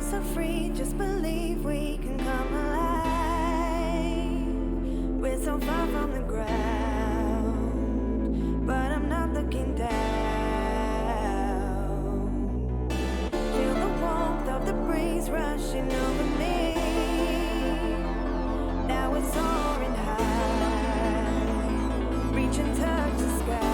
so free, just believe we can come alive. We're so far from the ground, but I'm not looking down. Feel the warmth of the breeze rushing over me. Now it's soaring high, reach and touch the sky.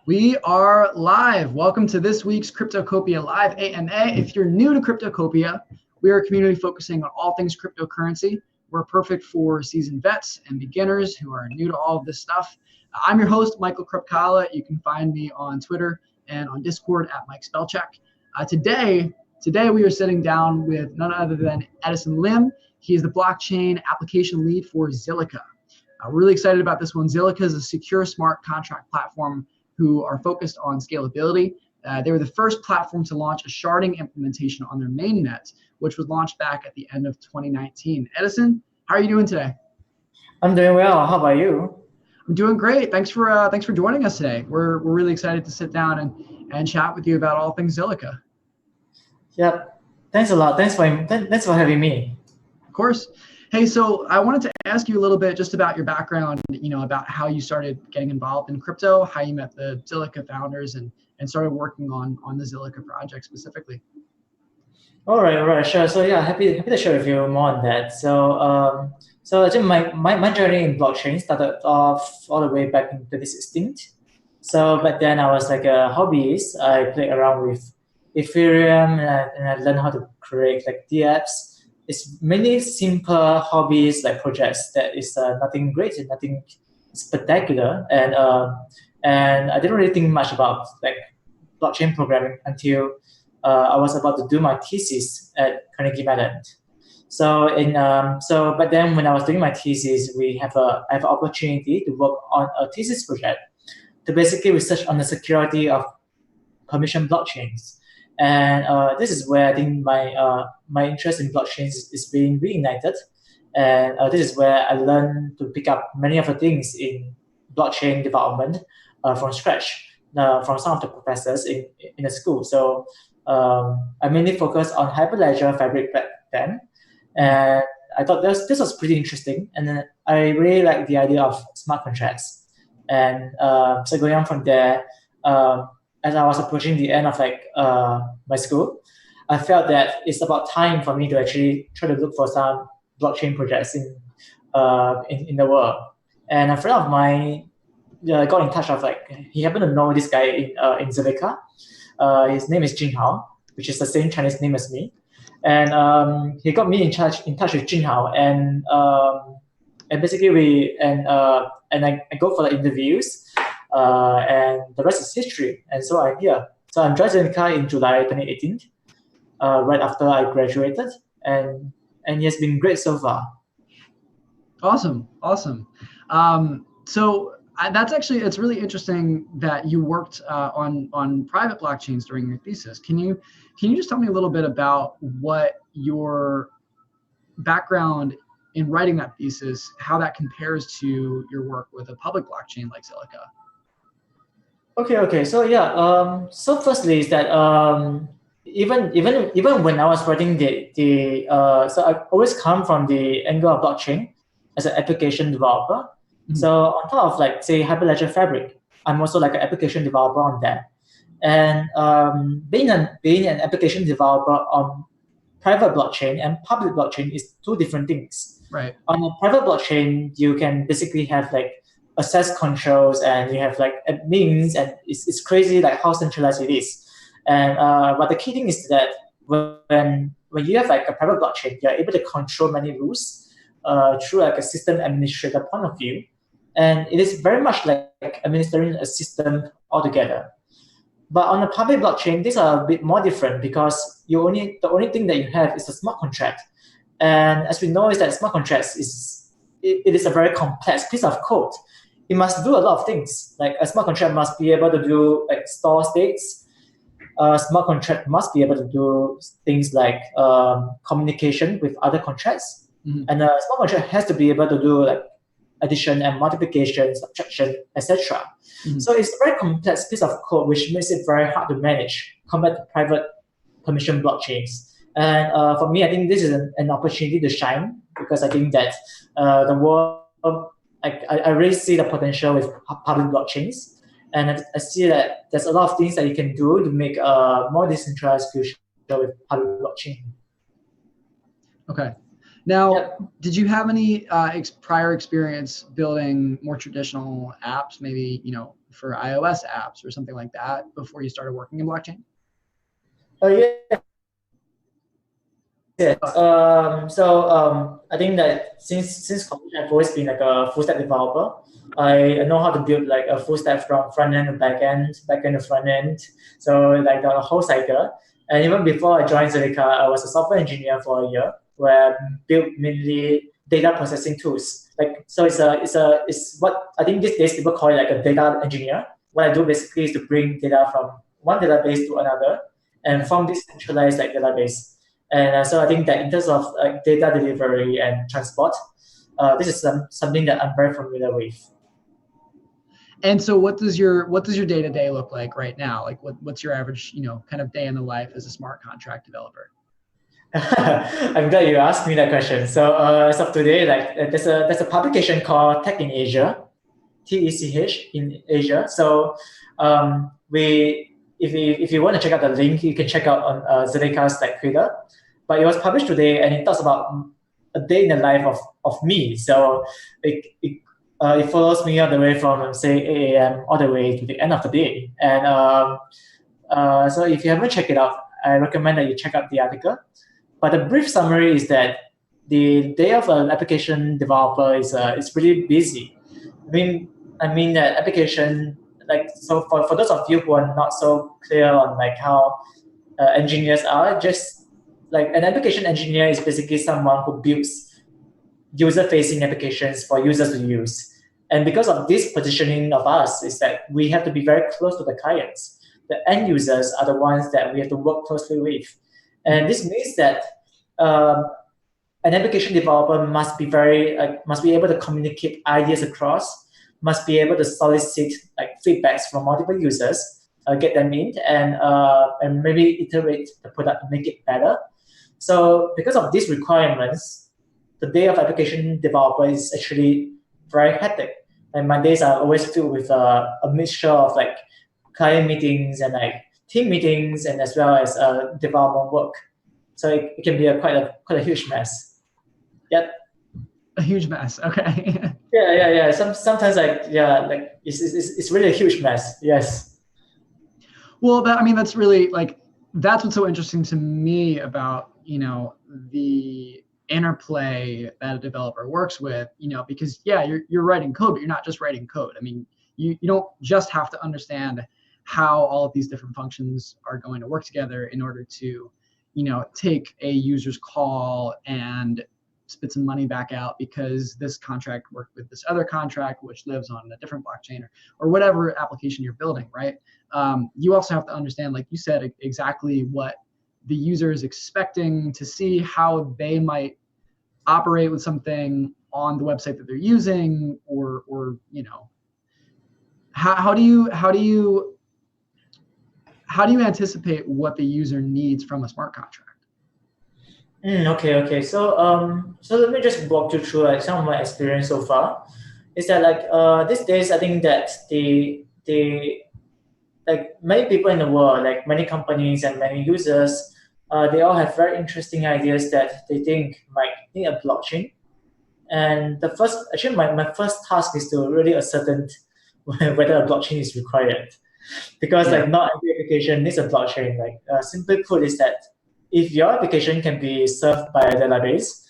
We are live. Welcome to this week's Cryptocopia Live AMA. If you're new to Cryptocopia, we are a community focusing on all things cryptocurrency. We're perfect for seasoned vets and beginners who are new to all of this stuff. I'm your host, Michael Krupkala. You can find me on Twitter and on Discord at Mike Spellcheck. Today we are sitting down with none other than Edison Lim. He is the blockchain application lead for Zilliqa. We're really excited about this one. Zilliqa is a secure smart contract platform who are focused on scalability. They were the first platform to launch a sharding implementation on their mainnet, which was launched back at the end of 2019. Edison, how are you doing today? I'm doing well. How about you? I'm doing great. Thanks for joining us today. We're really excited to sit down and chat with you about all things Zilliqa. Yep. Thanks a lot. Thanks for having me. Of course. Hey, so I wanted to ask you a little bit just about your background, about how you started getting involved in crypto, how you met the Zilliqa founders and started working on the Zilliqa project specifically. All right, sure. So yeah, happy to share with you more on that. So actually my journey in blockchain started off all the way back in 2016. So back then I was like a hobbyist. I played around with Ethereum and I learned how to create like dApps. It's mainly simple hobbies like projects that is nothing great, nothing spectacular, and I didn't really think much about like blockchain programming until I was about to do my thesis at Carnegie Mellon. So but then when I was doing my thesis, I have an opportunity to work on a thesis project to basically research on the security of permission blockchains. And this is where I think my interest in blockchains is being reignited. And this is where I learned to pick up many of the things in blockchain development from scratch from some of the professors in the school. So I mainly focused on Hyperledger Fabric back then. And I thought this was pretty interesting. And then I really liked the idea of smart contracts. And so going on from there, as I was approaching the end of my school, I felt that it's about time for me to actually try to look for some blockchain projects in the world. And a friend of mine got in touch with he happened to know this guy in Zilliqa. His name is Jinhao, which is the same Chinese name as me. And he got me in touch with Jinhao, and basically I go for the interviews. And the rest is history. And so I'm here. So I joined Zilliqa in July 2018, right after I graduated, and it's been great so far. Awesome. So that's actually, it's really interesting that you worked on private blockchains during your thesis. Can you just tell me a little bit about what your background in writing that thesis, how that compares to your work with a public blockchain like Zilliqa? Okay. So yeah. So firstly is that even when I was writing so I always come from the angle of blockchain as an application developer. Mm-hmm. So on top of say Hyperledger Fabric, I'm also like an application developer on that. And being an application developer on private blockchain and public blockchain is two different things. Right. On a private blockchain, you can basically have access controls, and you have admins, and it's crazy how centralized it is. And but the key thing is that when you have a private blockchain, you're able to control many rules through a system administrator point of view. and it is very much like administering a system altogether. But on a public blockchain, these are a bit more different because the only thing that you have is a smart contract. And as we know, is that smart contracts it is a very complex piece of code. It must do a lot of things. Like a smart contract must be able to do like store states. A smart contract must be able to do things like communication with other contracts. Mhm. And a smart contract has to be able to do like addition and multiplication, subtraction, etc. So it's a very complex piece of code, which makes it very hard to manage compared to private permission blockchains. And for me, I think this is an opportunity to shine because I think that the world, I really see the potential with public blockchains. And I see that there's a lot of things that you can do to make a more decentralized future with public blockchain. Okay. Now, Yep. did you have any prior experience building more traditional apps, maybe, for iOS apps or something like that before you started working in blockchain? Yeah. Yes. I think that since college, I've always been like a full stack developer. I know how to build like a full stack from front end to back end to front end. So like the whole cycle. And even before I joined Zilliqa, I was a software engineer for a year where I built mainly data processing tools. It's what I think these days people call it like a data engineer. What I do basically is to bring data from one database to another and form this centralized like database. And so I think that in terms of data delivery and transport, this is something that I'm very familiar with. And so what does your day-to-day look like right now? Like what's your average, kind of day in the life as a smart contract developer? I'm glad you asked me that question. So as of today, like there's a publication called Tech in Asia, TECH in Asia. So if you want to check out the link, you can check out on Zilliqa's like Twitter. But it was published today, and it talks about a day in the life of me. So it follows me all the way from say 8 a.m. all the way to the end of the day. And so if you haven't checked it out, I recommend that you check out the article. But the brief summary is that the day of an application developer is really busy. I mean that application, like, so for those of you who are not so clear on like how engineers are, just like an application engineer is basically someone who builds user-facing applications for users to use. And because of this positioning of us is that we have to be very close to the clients. The end users are the ones that we have to work closely with. And this means that an application developer must be able to communicate ideas across, must be able to solicit like feedbacks from multiple users, get them in, and maybe iterate the product to make it better. So because of these requirements, the day of application developer is actually very hectic. And my days are always filled with a mixture of like client meetings and like team meetings, and as well as development work. So it can be quite a huge mess. Yep. A huge mess. Okay. Yeah. Sometimes it's really a huge mess. Yes. Well, that's really that's what's so interesting to me about the interplay that a developer works with. Because you're writing code, but you're not just writing code. You don't just have to understand how all of these different functions are going to work together in order to take a user's call and spit some money back out because this contract worked with this other contract which lives on a different blockchain or whatever application you're building, right? You also have to understand, like you said, exactly what the user is expecting to see, how they might operate with something on the website that they're using, or how do you anticipate what the user needs from a smart contract? Okay. So let me just walk you through like some of my experience so far. Is that these days I think that the like many people in the world, like many companies and many users, they all have very interesting ideas that they think might need a blockchain. And my first task is to really ascertain whether a blockchain is required, because not every application needs a blockchain. Simply put, is that if your application can be served by a database,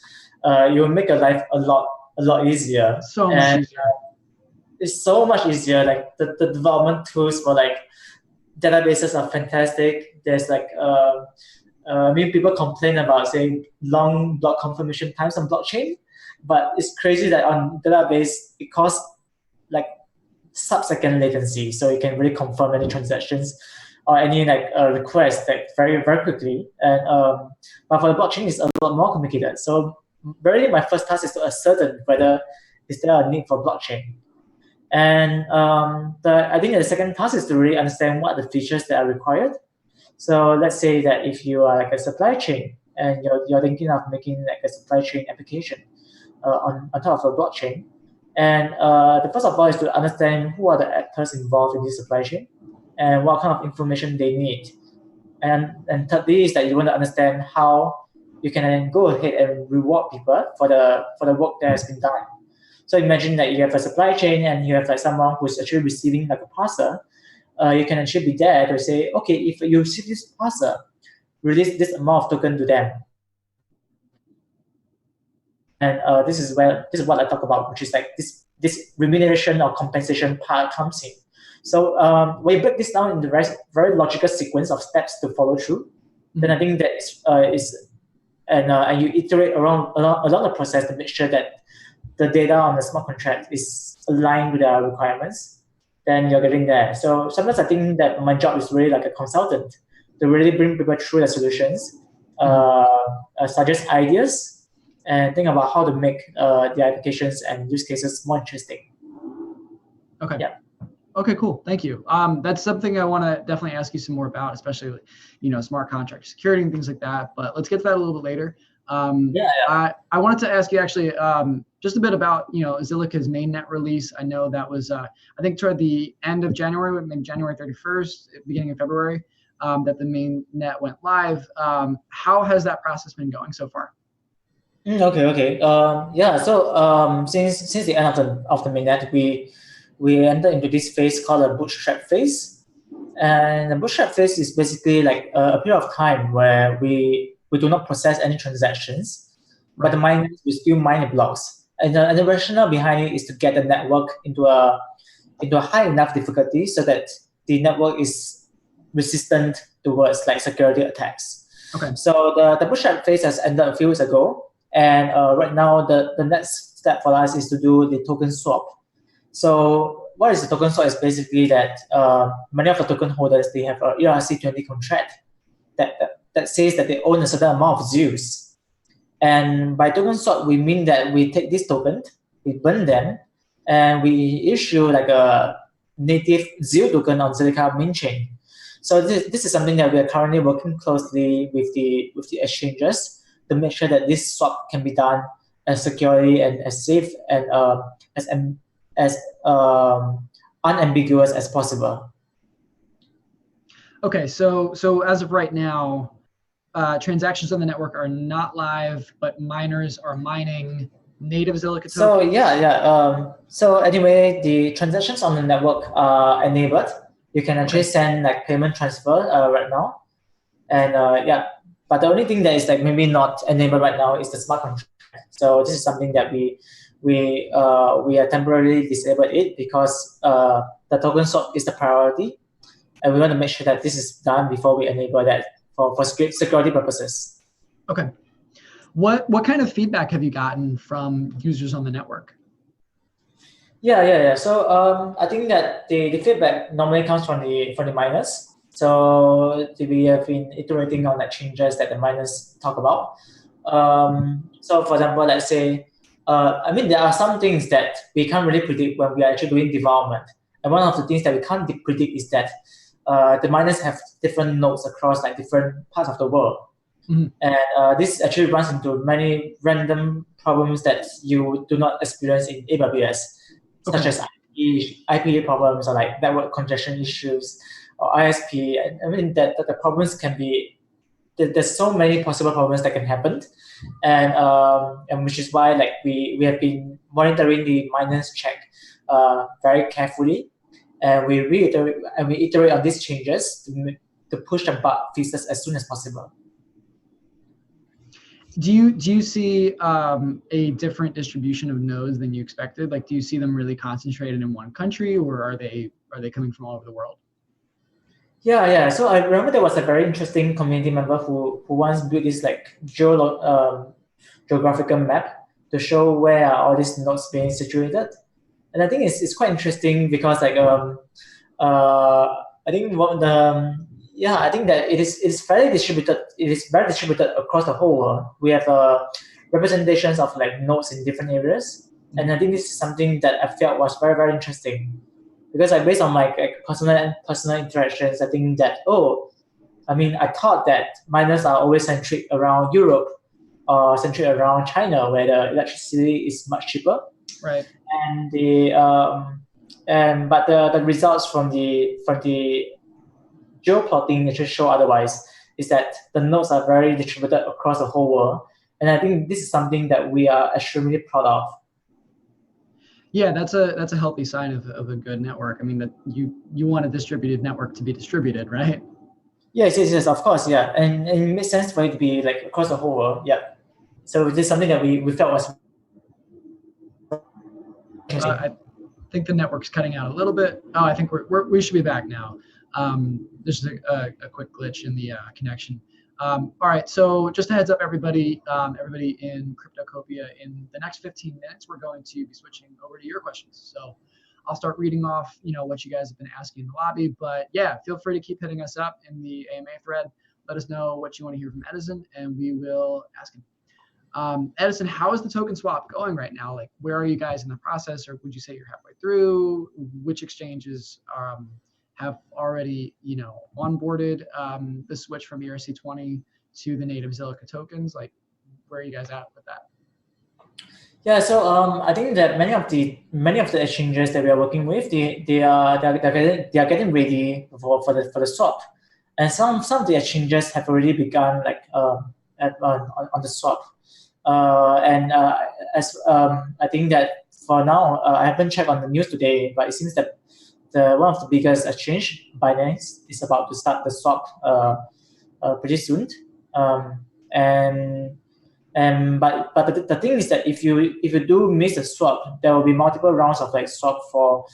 you will make your life a lot easier. So much easier. it's so much easier. Like the development tools for like databases are fantastic. There's like people complain about say long block confirmation times on blockchain, but it's crazy that on database it costs like sub-second latency, so you can really confirm any transactions or any like requests like very quickly. And but for the blockchain, it's a lot more complicated. So really, my first task is to ascertain whether is there a need for blockchain. And I think the second task is to really understand what are the features that are required. So let's say that if you are like a supply chain and you're thinking of making like a supply chain application on top of a blockchain, and the first of all is to understand who are the actors involved in this supply chain and what kind of information they need. And thirdly is that you want to understand how you can then go ahead and reward people for the work that has been done. So imagine that you have a supply chain and you have like someone who's actually receiving like a parcel. You can actually be there to say, okay, if you receive this parcel, release this amount of token to them. And this is what I talk about, which is like this remuneration or compensation part comes in. So when you break this down in the very logical sequence of steps to follow through, then I think that and you iterate along the process to make sure that the data on the smart contract is aligned with our requirements, then you're getting there. So sometimes I think that my job is really like a consultant to really bring people through the solutions, suggest ideas, and think about how to make the applications and use cases more interesting. Okay. Yeah. Okay, cool. Thank you. That's something I want to definitely ask you some more about, especially smart contract security and things like that. But let's get to that a little bit later. I wanted to ask you actually just a bit about Zilliqa's mainnet release. I know that was I think toward the end of January, maybe January 31st, beginning of February, that the mainnet went live. How has that process been going so far? Okay. So since the end of the mainnet, we entered into this phase called a Bootstrap phase, and the Bootstrap phase is basically like a period of time where we do not process any transactions, but the miners will still mine the blocks. And the rationale behind it is to get the network into a high enough difficulty so that the network is resistant towards like security attacks. Okay. So the Bootstrap phase has ended a few weeks ago, and right now the next step for us is to do the token swap. So what is the token swap? Is basically that many of the token holders, they have a ERC20 contract that says that they own a certain amount of ZEUs. And by token swap, we mean that we take this token, we burn them, and we issue like a native ZEU token on Zilliqa main chain. So this is something that we are currently working closely with the exchanges to make sure that this swap can be done as securely and as safe and as unambiguous as possible. Okay, so as of right now, transactions on the network are not live, but miners are mining native Zilliqa tokens. So anyway, the transactions on the network are enabled. You can actually send like payment transfer right now, and but the only thing that is like maybe not enabled right now is the smart contract. So this is something that we are temporarily disabled it because the token swap is the priority, and we want to make sure that this is done before we enable that for security purposes. Okay. What kind of feedback have you gotten from users on the network? Yeah. So I think that the feedback normally comes from the miners. So we have been iterating on the changes that the miners talk about. So for example, let's say, there are some things that we can't really predict when we are actually doing development. And one of the things that we can't predict is that the miners have different nodes across like different parts of the world. And this actually runs into many random problems that you do not experience in AWS, such as IPA problems or like network congestion issues or ISP. That the problems can be, there's so many possible problems that can happen. And which is why like we have been monitoring the miners check very carefully, and we iterate on these changes to push the bug fixes as soon as possible. Do you see a different distribution of nodes than you expected? Like, do you see them really concentrated in one country, or are they coming from all over the world? Yeah. So I remember there was a very interesting community member who once built this like geographical map to show where are all these nodes being situated. And I think it's quite interesting because like I think what the I think that it's very distributed. It is very distributed across the whole world. We have representations of like nodes in different areas, and I think this is something that I felt was very very interesting because like based on my like, personal interactions, I think that I thought that miners are always centric around Europe or centric around China, where the electricity is much cheaper. Right. And but the results from the geoplotting actually show otherwise. Is that the nodes are very distributed across the whole world, and I think this is something that we are extremely proud of. Yeah, that's a healthy sign of a good network. I mean, that you want a distributed network to be distributed, right? Yes, of course, yeah, and it makes sense for it to be like across the whole world, yeah. So this is something that we felt was. I think the network's cutting out a little bit. Oh, I think we should be back now. There's a quick glitch in the connection. All right, so just a heads up, everybody, everybody in Cryptocopia, in the next 15 minutes, we're going to be switching over to your questions. So I'll start reading off, what you guys have been asking in the lobby. But yeah, feel free to keep hitting us up in the AMA thread. Let us know what you want to hear from Edison, and we will ask him. Edison, how is the token swap going right now? Like, where are you guys in the process, or would you say you're halfway through? Which exchanges have already, onboarded the switch from ERC20 to the native Zilliqa tokens? Like, where are you guys at with that? Yeah, so I think that many of the exchanges that we are working with, they are getting ready for the swap, and some of the exchanges have already begun like on the swap. As I think that for now, I haven't checked on the news today, but it seems that one of the biggest exchange, Binance, is about to start the swap pretty soon. But the thing is that if you do miss a swap, there will be multiple rounds of like swap for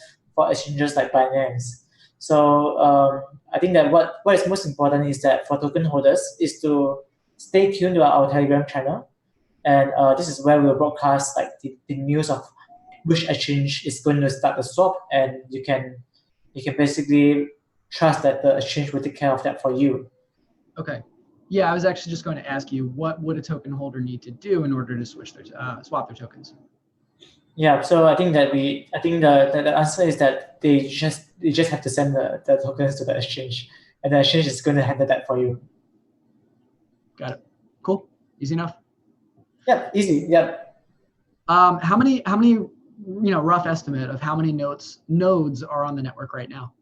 exchanges like Binance. So I think that what is most important is that for token holders is to stay tuned to our Telegram channel. And this is where we'll broadcast like the news of which exchange is going to start the swap, and you can basically trust that the exchange will take care of that for you. Okay. Yeah, I was actually just going to ask you, what would a token holder need to do in order to switch their swap their tokens? Yeah, so I think the answer is that they just have to send the tokens to the exchange, and the exchange is going to handle that for you. Got it. Cool. Easy enough. Yeah, easy. Yeah. How many rough estimate of how many nodes are on the network right now?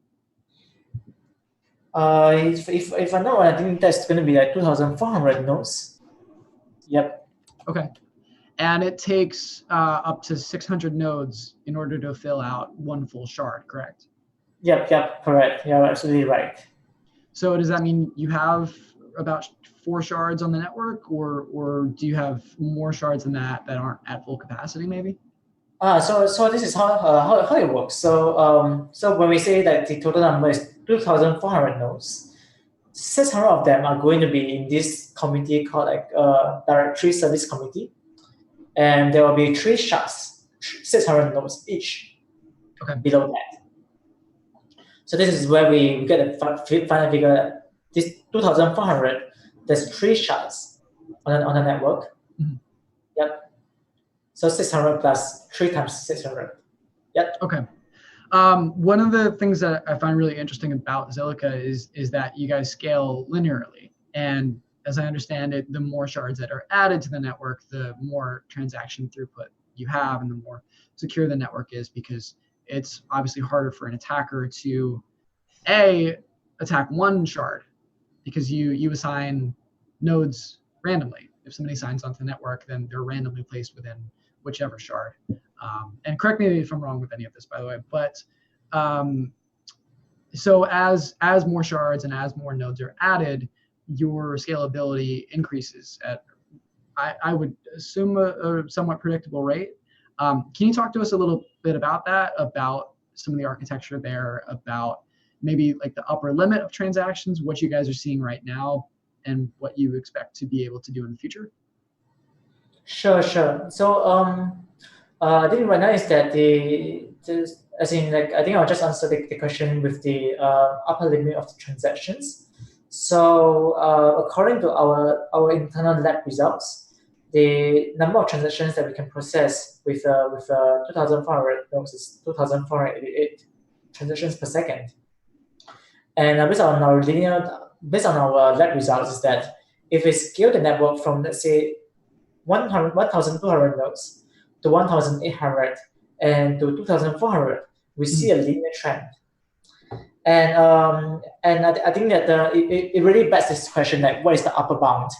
If I know, I think that's going to be like 2,400 nodes. Yep. Okay. And it takes up to 600 nodes in order to fill out one full shard, correct? Yep, correct. You're absolutely right. So does that mean you have about 4 shards on the network, or do you have more shards than that aren't at full capacity, maybe? So this is how it works. So when we say that the total number is 2,400 nodes, 600 of them are going to be in this committee called like directory service committee, and there will be 3 shards, 600 nodes each. Okay. Below that. So this is where we get the final figure. This 2,400. There's 3 shards on the network. Mm-hmm. Yep. So 600 plus 3 times 600. Yep. Okay. One of the things that I find really interesting about Zilliqa is that you guys scale linearly. And as I understand it, the more shards that are added to the network, the more transaction throughput you have and the more secure the network is, because it's obviously harder for an attacker to attack one shard, because you assign nodes randomly. If somebody signs onto the network, then they're randomly placed within whichever shard. And correct me if I'm wrong with any of this, by the way. But so as more shards and as more nodes are added, your scalability increases at I would assume a somewhat predictable rate. Can you talk to us a little bit about that, about some of the architecture there, about maybe like the upper limit of transactions, what you guys are seeing right now, and what you expect to be able to do in the future? Sure, sure. So I think right now is that as in like I think I'll just answer the question with the upper limit of the transactions. So according to our internal lab results, the number of transactions that we can process with 2,400 nodes is 2,488 transactions per second. And based on our lab results is that if we scale the network from let's say 1,200 nodes to 1,800 and to 2,400, we see a linear trend. And I think that it really begs this question, like what is the upper bound?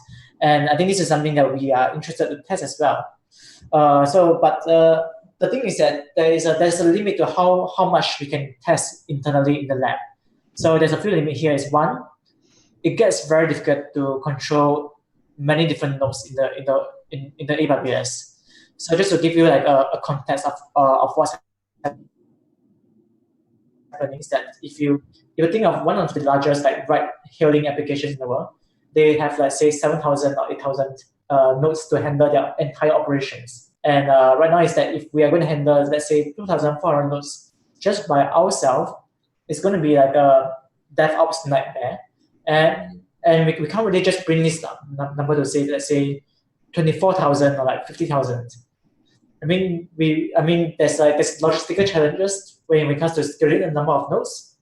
And I think this is something that we are interested to test as well. But the thing is that there's a limit to how much we can test internally in the lab. So there's a few limit here. Is one, it gets very difficult to control many different nodes in the AWS. So just to give you like a context of what's happening is that if you think of one of the largest like ride-hailing applications in the world, they have like say 7,000 or 8,000 nodes to handle their entire operations. And right now is that if we are going to handle let's say 2,400 nodes just by ourselves, it's going to be like a DevOps nightmare. And we can't really just bring this number to say let's say 24,000 or like 50,000. I mean there's logistical challenges when it comes to scaling the number of nodes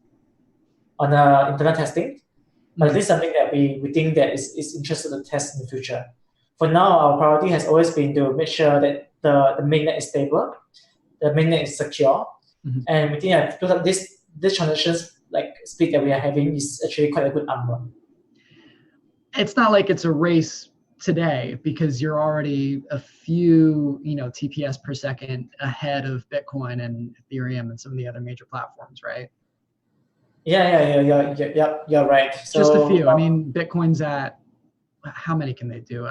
on internal testing. But this is something that we think that is interested to test in the future. For now, our priority has always been to make sure that the mainnet is stable, the mainnet is secure, and we think that this transactions like speed that we are having is actually quite a good number. It's not like it's a race today because you're already a few TPS per second ahead of Bitcoin and Ethereum and some of the other major platforms, right? Yeah, you're right. So, just a few. I mean, Bitcoin's at how many can they do?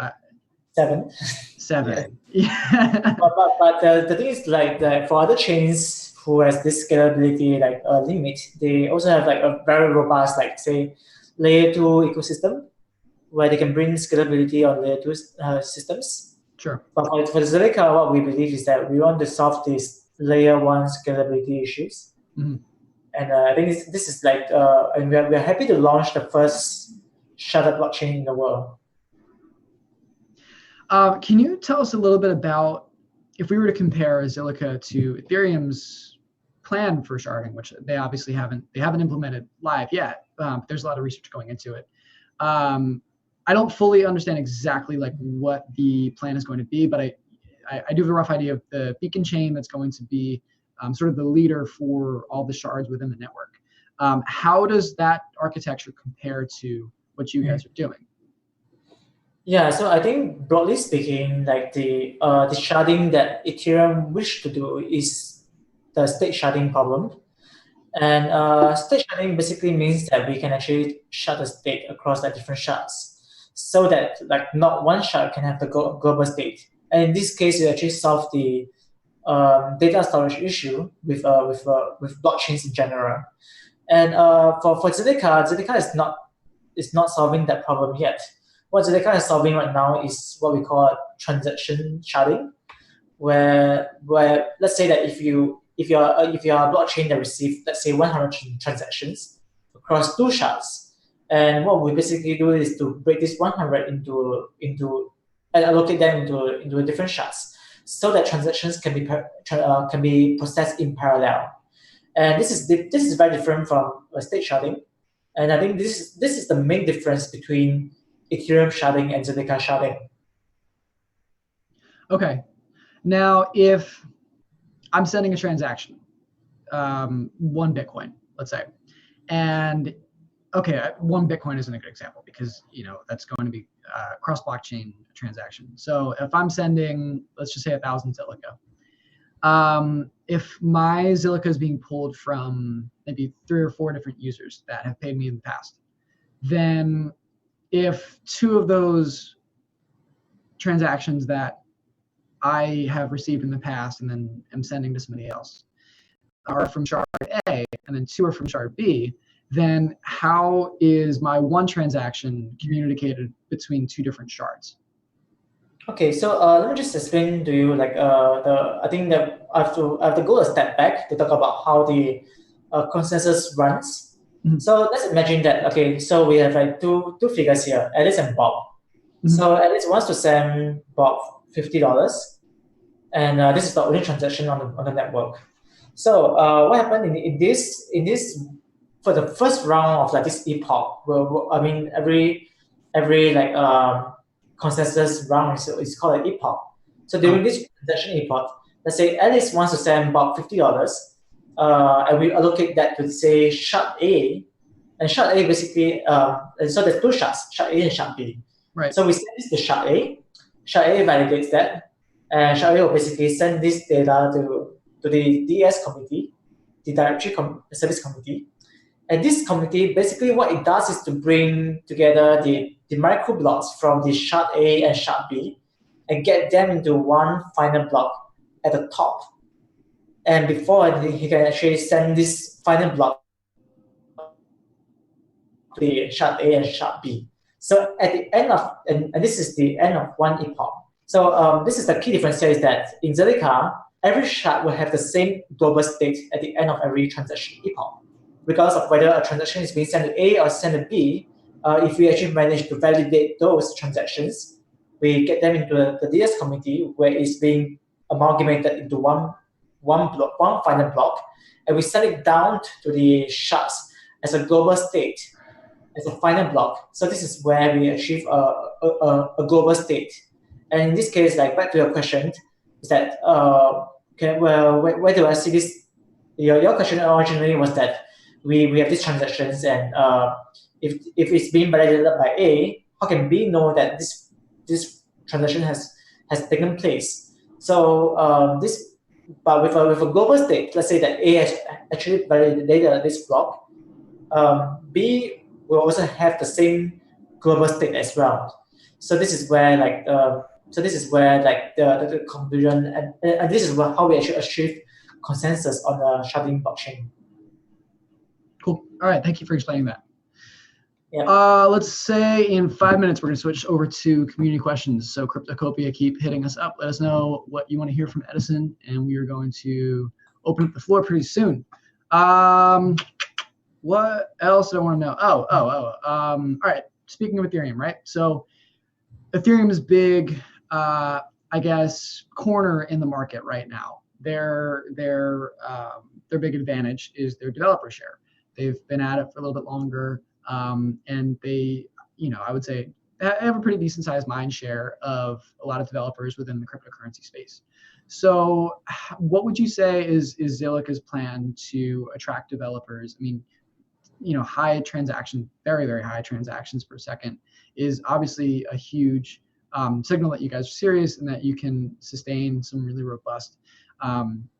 7. 7. Yeah. But the thing is like for other chains who has this scalability like limit, they also have like a very robust like say layer 2 ecosystem where they can bring scalability on layer 2 systems. Sure. But for Zilliqa, what we believe is that we want to solve these layer 1 scalability issues. And I think this is like, and we are happy to launch the first sharded blockchain in the world. Can you tell us a little bit about if we were to compare Zilliqa to Ethereum's plan for sharding, which they obviously haven't implemented live yet. There's a lot of research going into it. I don't fully understand exactly like what the plan is going to be, but I do have a rough idea of the beacon chain that's going to be sort of the leader for all the shards within the network. How does that architecture compare to what you guys are doing? Yeah, so I think broadly speaking, like the sharding that Ethereum wish to do is the state sharding problem. And state sharding basically means that we can actually shard the state across like different shards, so that like not one shard can have the global state. And in this case, you actually solve the data storage issue with blockchains in general. And for Zilliqa is not solving that problem yet. What Zilliqa is solving right now is what we call transaction sharding, where let's say that if you're a blockchain that receives let's say 100 transactions across 2 shards, and what we basically do is to break this 100 into and allocate them into different shards, so that transactions can be processed in parallel. And this is very different from state sharding, and I think this is the main difference between Ethereum sharding and Zilliqa sharding. Okay. Now, if I'm sending a transaction, 1 Bitcoin, let's say, and okay, 1 Bitcoin isn't a good example because that's going to be a cross-blockchain transaction. So if I'm sending, let's just say 1,000 Zilliqa, if my Zilliqa is being pulled from maybe 3 or 4 different users that have paid me in the past, then if 2 of those transactions that I have received in the past and then am sending to somebody else are from shard A and then 2 are from shard B, then how is my one transaction communicated between 2 different shards? Okay, so let me just explain to you like I think that I have to go a step back to talk about how the consensus runs. So let's imagine that, okay, so we have like two figures here, Alice and Bob. So Alice wants to send Bob $50, and this is the only transaction on the network. So what happened in this for the first round of like this epoch? Well, I mean every like consensus round is called an epoch. So during this transaction epoch, let's say Alice wants to send Bob $50, and we allocate that to say shard A, and shard A basically and so there's 2 shards, shard A and shard B. Right. So we send this to shard A. Shard A validates that, and shard A will basically send this data to the DS committee, the directory service committee. And this committee, basically what it does is to bring together the micro blocks from the shard A and shard B and get them into one final block at the top. And before he can actually send this final block to the shard A and shard B. So at the end of, and this is the end of one epoch. So this is the key difference here is that in Zilliqa, every shard will have the same global state at the end of every transaction epoch. Regardless of whether a transaction is being sent to A or sent to B, if we actually manage to validate those transactions, we get them into the DS committee where it's being amalgamated into one block, one final block, and we send it down to the shards as a global state, as a final block. So this is where we achieve a global state. And in this case, like back to your question, is that where do I see this? Your question originally was that we have these transactions, and if it's being validated by A, how can B know that this transaction has taken place? So but with a global state, let's say that A has actually validated this block, B will also have the same global state as well. So this is where like the conclusion, and this is how we actually achieve consensus on the sharding blockchain. Cool. All right. Thank you for explaining that. Yeah. Let's say in 5 minutes, we're going to switch over to community questions. So Cryptocopia, keep hitting us up. Let us know what you want to hear from Edison, and we are going to open up the floor pretty soon. What else do I want to know? All right. Speaking of Ethereum, right? So Ethereum is big, I guess, corner in the market right now. Their big advantage is their developer share. They've been at it for a little bit longer, and they, I would say, have a pretty decent sized mind share of a lot of developers within the cryptocurrency space. So what would you say is Zilliqa's plan to attract developers? I mean, high transaction, very, very high transactions per second is obviously a huge signal that you guys are serious and that you can sustain some really robust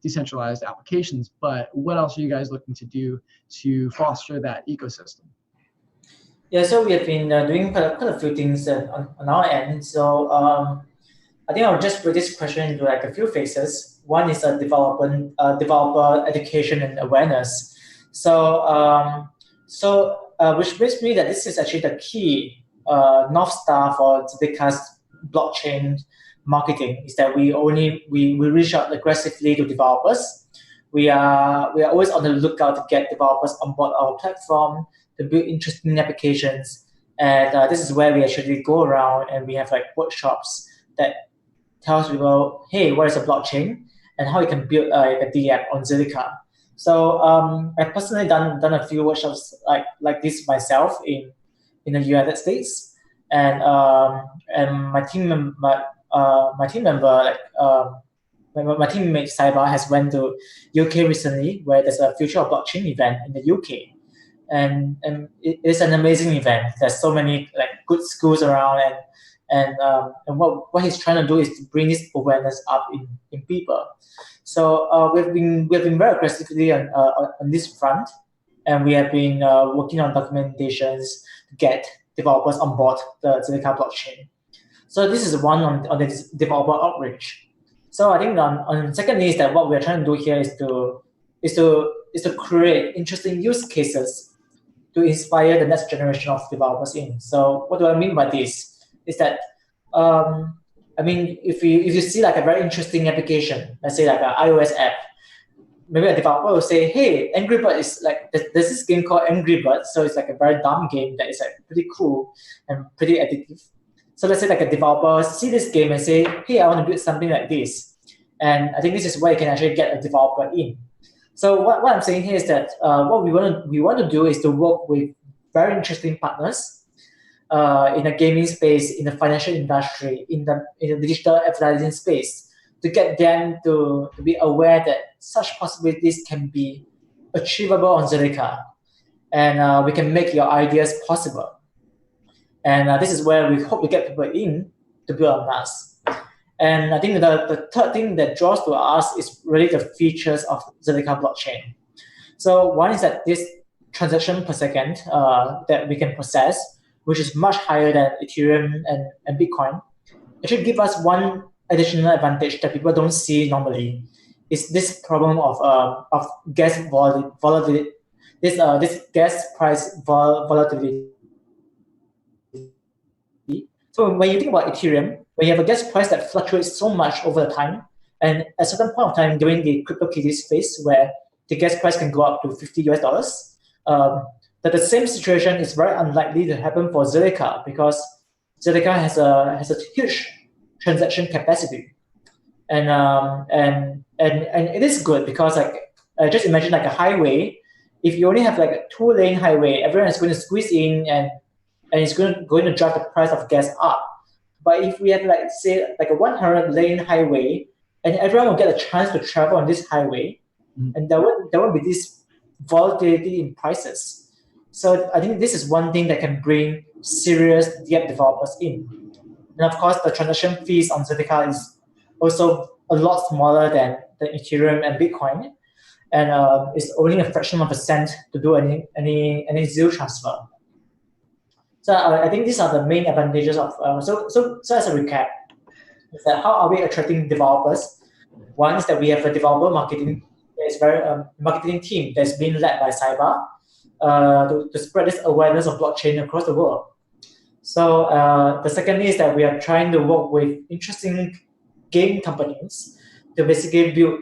decentralized applications. But what else are you guys looking to do to foster that ecosystem? Yeah, so we have been doing quite a few things on our end. So I think I'll just break this question into like a few phases. One is developer education and awareness. So which brings me that this is actually the key North Star for Zilliqa's blockchain marketing, is that we reach out aggressively to developers. We are always on the lookout to get developers on board our platform to build interesting applications. And this is where we actually go around and we have like workshops that tells people, hey, what is a blockchain and how you can build a D app on Zilliqa. So I've personally done a few workshops like this myself in the United States, and my teammate Saiba has went to UK recently, where there's a Future of Blockchain event in the UK, and it is an amazing event. There's so many like good schools around, and what he's trying to do is to bring this awareness up in people. So we've been very aggressively on this front, and we have been working on documentations to get developers on board the Zilliqa blockchain. So this is one on the developer outreach. So I think on secondly is that what we're trying to do here is to create interesting use cases to inspire the next generation of developers in. So what do I mean by this? Is that I mean if you see like a very interesting application, let's say like an iOS app, maybe a developer will say, hey, Angry Bird is like there's this game called Angry Bird, so it's like a very dumb game that is like pretty cool and pretty addictive. So let's say like a developer see this game and say, hey, I want to build something like this. And I think this is where you can actually get a developer in. So what I'm saying here is that what we want to do is to work with very interesting partners in the gaming space, in the financial industry, in the digital advertising space, to get them to be aware that such possibilities can be achievable on Zilliqa, and we can make your ideas possible. And this is where we hope to get people in to build on us. And I think the third thing that draws to us is really the features of Zilliqa blockchain. So one is that this transaction per second that we can process, which is much higher than Ethereum and Bitcoin, actually give us one additional advantage that people don't see normally. Is this problem of gas volatility, this gas price volatility. So when you think about Ethereum, when you have a gas price that fluctuates so much over the time, and at a certain point of time during the Cryptocopia phase where the gas price can go up to $50, that the same situation is very unlikely to happen for Zilliqa, because Zilliqa has a huge transaction capacity, and it is good because like just imagine like a highway. If you only have like a 2-lane highway, everyone is going to squeeze in and it's going to drive the price of gas up. But if we have like say like a 100-lane highway, and everyone will get a chance to travel on this highway, and there won't be this volatility in prices. So I think this is one thing that can bring serious DApp developers in. And of course, the transaction fees on Zilliqa is also a lot smaller than Ethereum and Bitcoin, and it's only a fraction of a cent to do any zero transfer. So I think these are the main advantages of. So as a recap, is that how are we attracting developers? One is that we have a developer marketing marketing team that's being led by Cyber to spread this awareness of blockchain across the world. So the second is that we are trying to work with interesting game companies to basically build.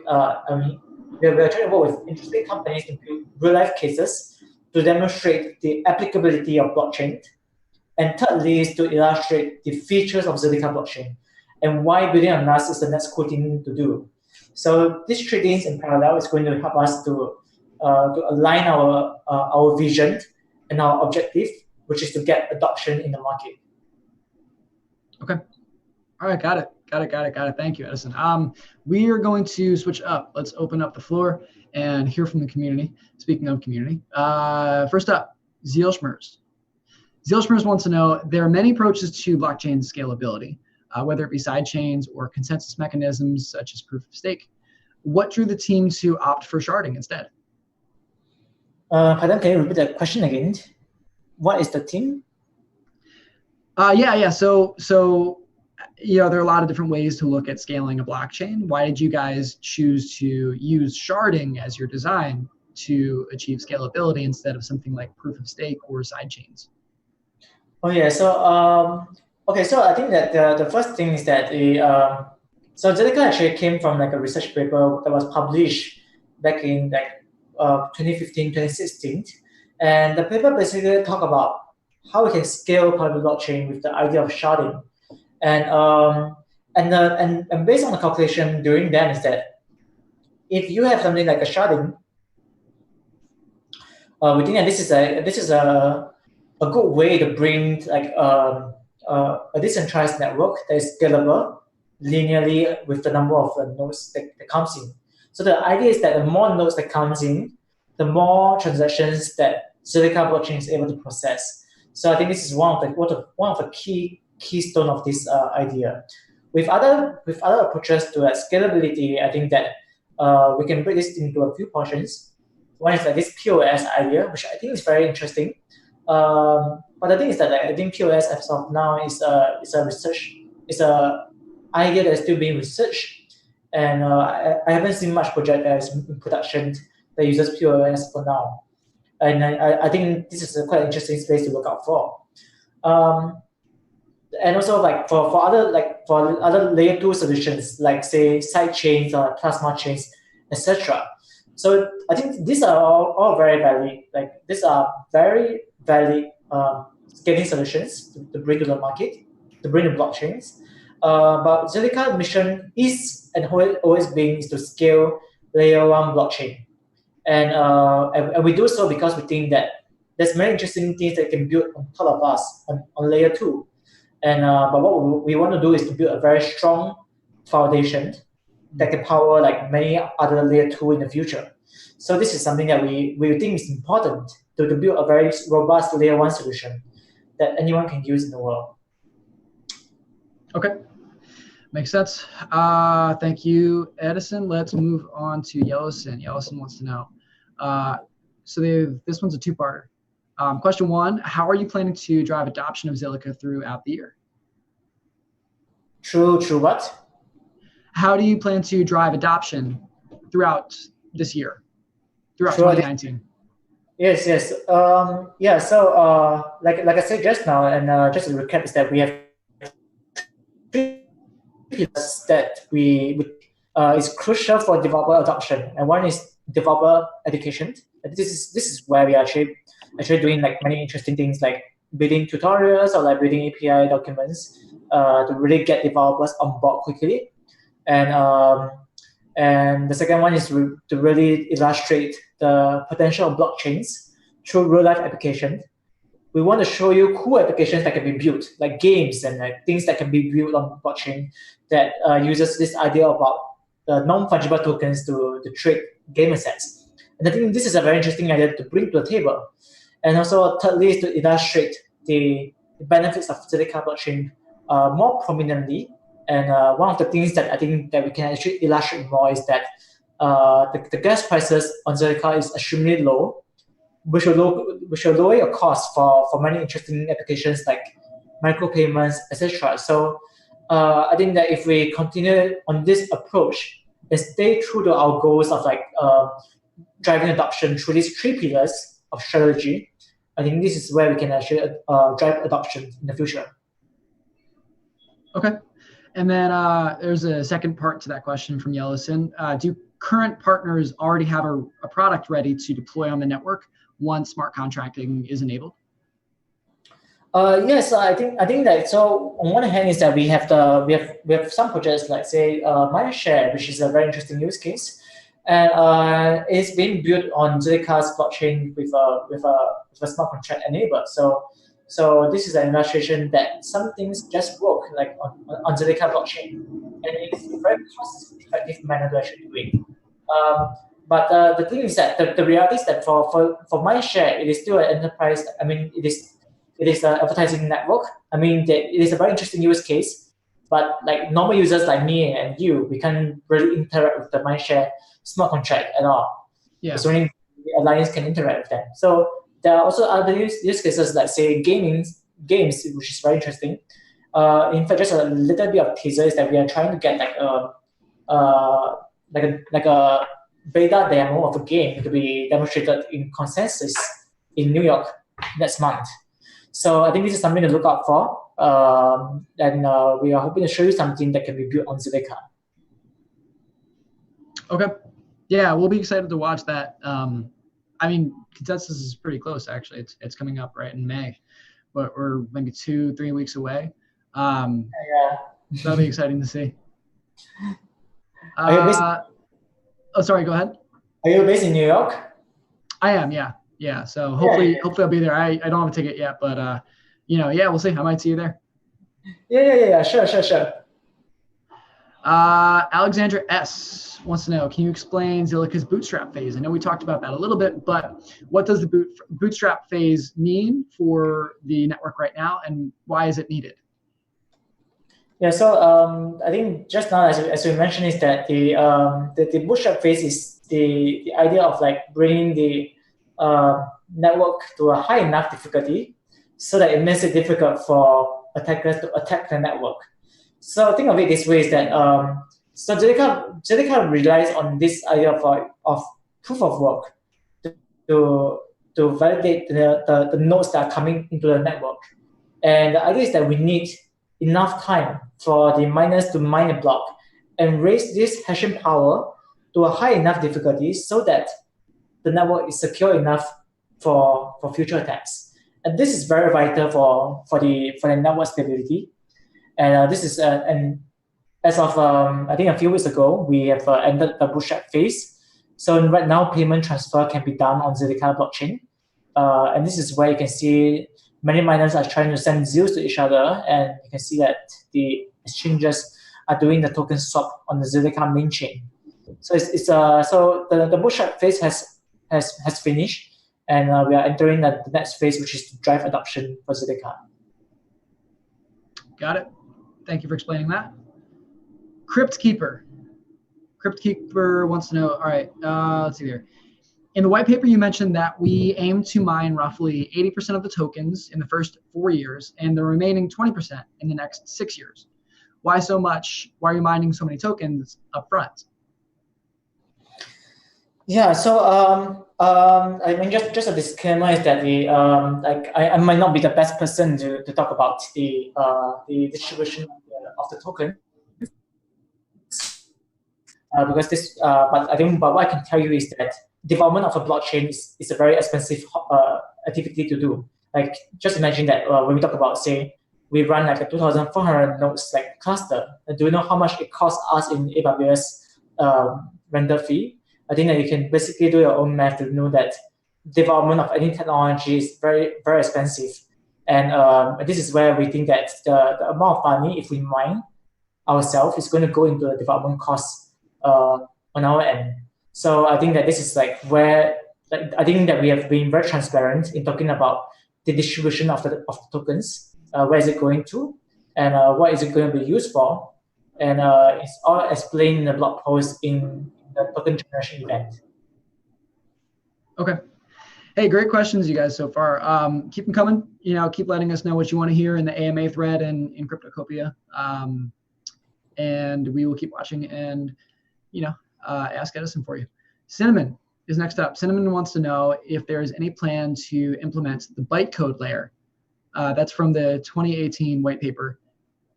We are trying to work with interesting companies to build real life cases to demonstrate the applicability of blockchain. And thirdly is to illustrate the features of Zilliqa blockchain and why building on us is the next cool thing to do. So these three things in parallel is going to help us to align our vision and our objective, which is to get adoption in the market. Okay. All right. Got it. Thank you, Edison. We are going to switch up. Let's open up the floor and hear from the community. Speaking of community, first up, Zilliqa. Zilliqa wants to know, there are many approaches to blockchain scalability, whether it be side chains or consensus mechanisms such as proof of stake. What drew the team to opt for sharding instead? Pardon, can you repeat the question again? What is the team? Yeah. So there are a lot of different ways to look at scaling a blockchain. Why did you guys choose to use sharding as your design to achieve scalability instead of something like proof of stake or side chains? Oh yeah, so okay, so I think that the first thing is that so Zilliqa actually came from like a research paper that was published back in like 2015, 2016, and the paper basically talked about how we can scale private blockchain with the idea of sharding, and based on the calculation during then is that if you have something like a sharding, we think that this is a good way to bring like a decentralized network that is scalable linearly with the number of nodes that comes in. So the idea is that the more nodes that comes in, the more transactions that Zilliqa blockchain is able to process. So I think this is one of the keystone of this idea. With other approaches to scalability, I think that we can break this into a few portions. One is like this POS idea, which I think is very interesting. But the thing is that I think POS as of now is a research a idea that's still being researched, and I haven't seen much project that is in production that uses POS for now. And I think this is a quite interesting space to look out for. And also like for other layer 2 solutions, like say side chains or plasma chains, etc. So I think these are all very valid. Like these are very valid scaling solutions to bring to the market, to bring the blockchains. But Zilliqa mission is and always been is to scale layer 1 blockchain. And we do so because we think that there's many interesting things that can build on top of us on layer 2. And but what we want to do is to build a very strong foundation that can power like many other layer 2 in the future. So this is something that we think is important to build a very robust layer 1 solution that anyone can use in the world. Okay, makes sense. Thank you, Edison. Let's move on to Yellowson. Yellowson wants to know. This one's a two-parter. Question 1, how are you planning to drive adoption of Zilliqa throughout the year? True what? How do you plan to drive adoption throughout this year, throughout 2019? Yes. So like I said just now, and just to recap, is that we have three pillars that is crucial for developer adoption, and one is developer education. This is where we are actually doing like many interesting things like building tutorials or like building API documents to really get developers on board quickly. And the second one is to really illustrate the potential of blockchains through real-life applications. We want to show you cool applications that can be built, like games and like things that can be built on blockchain that uses this idea about the non-fungible tokens to trade game assets. And I think this is a very interesting idea to bring to the table. And also, thirdly, is to illustrate the benefits of Zilliqa blockchain more prominently. And one of the things that I think that we can actually illustrate more is that the gas prices on Zilliqa is extremely low, which will lower your cost for many interesting applications like micropayments, etc. So I think that if we continue on this approach and stay true to our goals of like driving adoption through these three pillars of strategy, I think this is where we can actually drive adoption in the future. Okay. And then there's a second part to that question from Yellowson. Do current partners already have a product ready to deploy on the network once smart contracting is enabled? Yes, I think that. So on one hand is that we have some projects like say Mindshare, which is a very interesting use case, and it's being built on Zilliqa's blockchain with a smart contract enabled. So this is an illustration that some things just work like on Zilliqa blockchain, and it's a very cost-effective manner to actually do it. But the thing is that the reality is that for Mindshare, it is still an enterprise. I mean, it is an advertising network. I mean, it is a very interesting use case, but like normal users like me and you, we can't really interact with the Mindshare smart contract at all. Yeah. So only the alliance can interact with them. So there are also other use cases like say games, which is very interesting. In fact, just a little bit of teaser is that we are trying to get like a beta demo of a game to be demonstrated in Consensus in New York next month. So I think this is something to look out for, and we are hoping to show you something that can be built on Zilliqa. Okay. Yeah, we'll be excited to watch that. I mean, Consensus is pretty close, actually. It's coming up right in May, but we're maybe 2-3 weeks away. Yeah. So that'll be exciting to see. Sorry, go ahead. Are you based in New York? I am, yeah. Yeah, so hopefully I'll be there. I don't have a ticket yet, but we'll see. I might see you there. Yeah. Sure. Alexandra S wants to know, can you explain Zilliqa's bootstrap phase? I know we talked about that a little bit, but what does the bootstrap phase mean for the network right now, and why is it needed? Yeah, so I think just now, as we mentioned, is that the bootstrap phase is the idea of like bringing the network to a high enough difficulty so that it makes it difficult for attackers to attack the network. So think of it this way: is that so Zilliqa relies on this idea of proof of work to validate the nodes that are coming into the network. And the idea is that we need enough time for the miners to mine a block and raise this hashing power to a high enough difficulty so that the network is secure enough for future attacks. And this is very vital for the network stability. And this is and as of I think a few weeks ago, we have ended the Bootstrap phase. So right now, payment transfer can be done on Zilliqa blockchain. And this is where you can see many miners are trying to send zeals to each other, and you can see that the exchanges are doing the token swap on the Zilliqa main chain. So so the Bootstrap phase has finished, and we are entering the next phase, which is to drive adoption for Zilliqa. Got it. Thank you for explaining that. Cryptkeeper wants to know, all right, let's see here. In the white paper, you mentioned that we aim to mine roughly 80% of the tokens in the first 4 years and the remaining 20% in the next 6 years. Why so much? Why are you mining so many tokens up front? Yeah, so I mean, just a disclaimer is that I might not be the best person to talk about the distribution of the token. Because this, but what I can tell you is that development of a blockchain is a very expensive activity to do. Like, just imagine that when we talk about, say, we run like a 2,400 nodes like cluster. And do you know how much it costs us in AWS render fee? I think that you can basically do your own math to know that development of any technology is very, very expensive. And this is where we think that the amount of money, if we mine ourselves, is going to go into the development costs on our end. So I think that this is like where I think that we have been very transparent in talking about the distribution of the tokens. Where is it going to, and what is it going to be used for? And it's all explained in the blog post in the token generation event. Okay. Hey, great questions, you guys, so far. Keep them coming. Keep letting us know what you want to hear in the AMA thread and in Cryptocopia. And we will keep watching and, ask Edison for you. Cinnamon is next up. Cinnamon wants to know if there is any plan to implement the bytecode layer. That's from the 2018 white paper.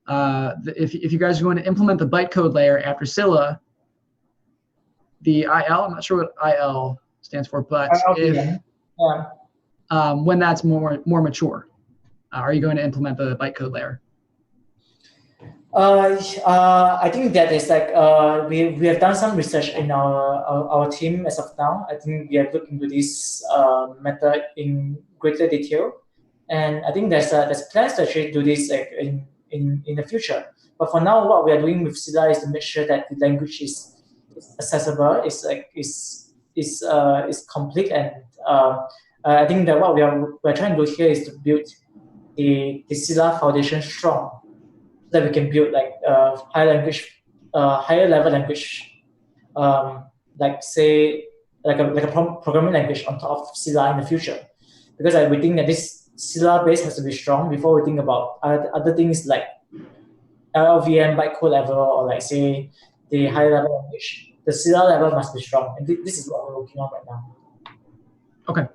If you guys are going to implement the bytecode layer after Scylla, the IL, I'm not sure what IL stands for, but when that's more mature, are you going to implement the bytecode layer? I think that is like we have done some research in our team as of now. I think we have looked into this method in greater detail, and I think there's plans to actually do this like, in the future. But for now, what we are doing with Silica is to make sure that the language is accessible, is complete, and I think that what we're trying to do here is to build the Silica foundation strong, so that we can build like higher level language, like say like a programming language on top of Silica in the future, because we think that this Silica base has to be strong before we think about other things like LLVM bytecode level, or like say the higher level language. The Silica level must be strong, and this is what we're working on right now. Okay.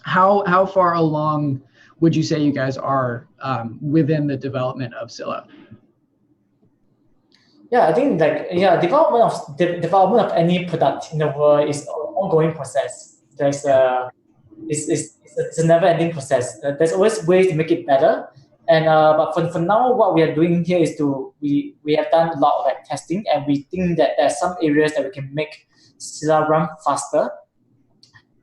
How far along would you say you guys are within the development of Scylla? Yeah, I think development of any product in the world is an ongoing process. It's a never-ending process. There's always ways to make it better. And but for now, what we are doing here is we have done a lot of like testing, and we think that there are some areas that we can make Scylla run faster.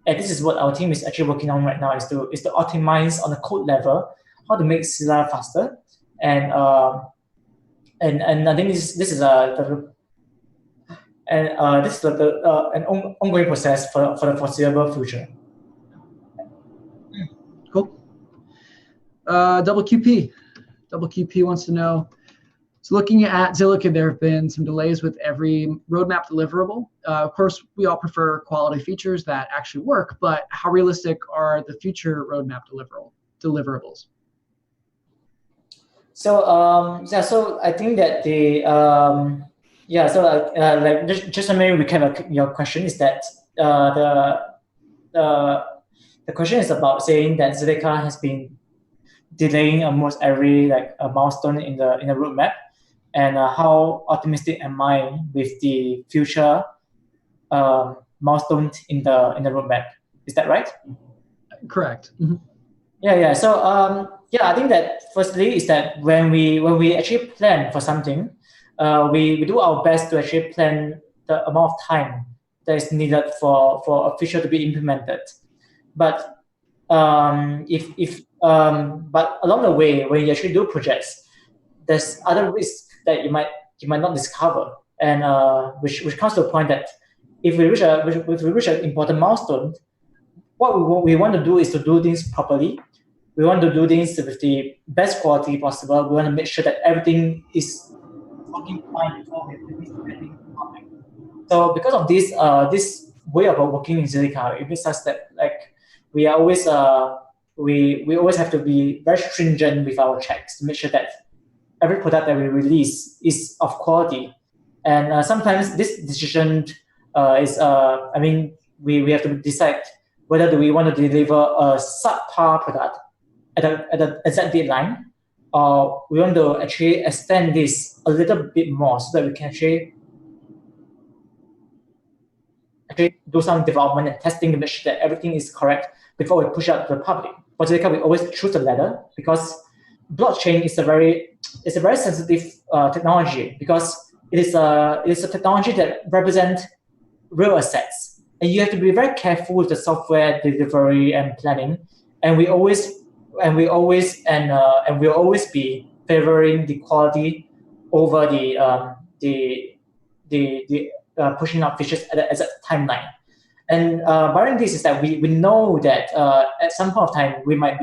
And this is what our team is actually working on right now, is to optimize on the code level how to make Scylla faster. And I think this is an ongoing process for the foreseeable future. Cool. WQP wants to know, so looking at Zilliqa, there have been some delays with every roadmap deliverable. Of course, we all prefer quality features that actually work, but how realistic are the future roadmap deliverables? So I think that like just to maybe recap your question is that the the question is about saying that Zilliqa has been delaying almost every like a milestone in the roadmap, and how optimistic am I with the future milestones in the roadmap? Is that right? Correct. Yeah. So I think that firstly is that when we actually plan for something, we do our best to actually plan the amount of time that is needed for a feature to be implemented. But but along the way, when you actually do projects, there's other risks that you might not discover, and which comes to a point that if we reach an important milestone, what we want to do is to do things properly. We want to do things with the best quality possible. We want to make sure that everything is working fine before we release anything public. So because of this way of working in Zilliqa, it makes us that like we are always we always have to be very stringent with our checks to make sure that every product that we release is of quality. And sometimes this decision we have to decide whether do we want to deliver a subpar product at the exact deadline, or we want to actually extend this a little bit more so that we can actually do some development and testing to make sure that everything is correct before we push out to the public. For Zilliqa, we always choose the latter because blockchain is a very sensitive technology, because it is a technology that represents real assets, and you have to be very careful with the software delivery and planning. And we always be favoring the quality over the pushing out features at the exact timeline. And barring this is that we know that at some point of time we might